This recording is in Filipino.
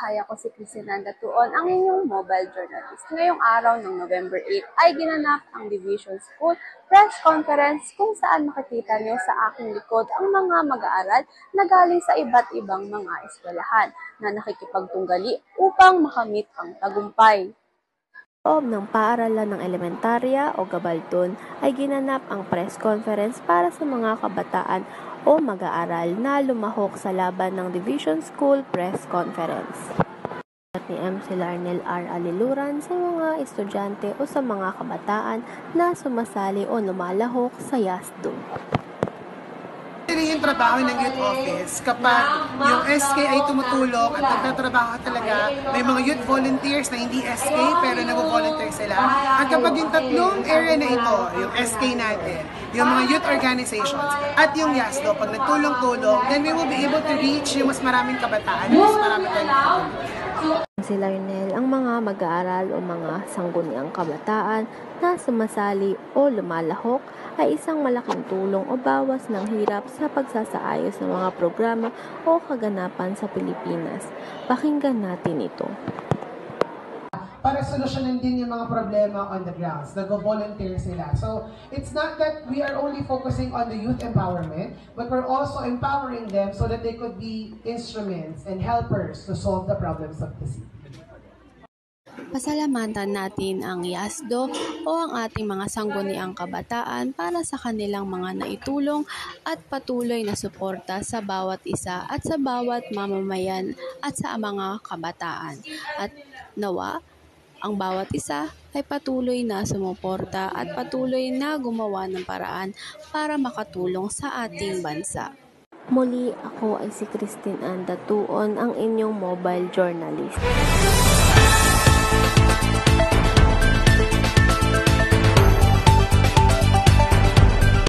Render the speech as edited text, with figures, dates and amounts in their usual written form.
Hi, ako si Cristinanda Tuon, ang inyong mobile journalist. Ngayong araw ng November 8 ay ginanap ang Division School press conference kung saan makikita niyo sa aking likod ang mga mag-aaral na galing sa iba't ibang mga eskwelahan na nakikipagtunggali upang makamit ang tagumpay. Loob ng paaralan ng elementarya o Gabaldon ay ginanap ang press conference para sa mga kabataan o mag-aaral na lumahok sa laban ng Division School Press Conference. Ni MC Larnel R. Aliluran sa mga estudyante o sa mga kabataan na sumasali o lumalahok sa YASDO. Yung trabaho ng youth office, kapag yung SK ay tumutulong at nagtatrabaho talaga, may mga youth volunteers na hindi SK pero nag-volunteer sila. At kapag yung tatlong area na ito, yung SK natin, yung mga youth organizations, at yung YASDO, pag nagtulong-tulong, then we will be able to reach yung mas maraming kabataan, mas maraming tayong Si Larnel, ang mga mag-aaral o mga sangguniang kabataan na sumasali o lumalahok ay isang malaking tulong o bawas ng hirap sa pagsasaayos ng mga programa o kaganapan sa Pilipinas. Pakinggan natin ito. Para solusyonan din yung mga problema on the grounds. Nag-volunteer sila. So, it's not that we are only focusing on the youth empowerment, but we're also empowering them so that they could be instruments and helpers to solve the problems of the city. Pasalamatan natin ang YASDO o ang ating mga sangguniang kabataan para sa kanilang mga naitulong at patuloy na suporta sa bawat isa at sa bawat mamamayan at sa mga kabataan. At nawa, ang bawat isa ay patuloy na sumuporta at patuloy na gumawa ng paraan para makatulong sa ating bansa. Muli, ako ay si Cristinanda Tuon, ang inyong mobile journalist.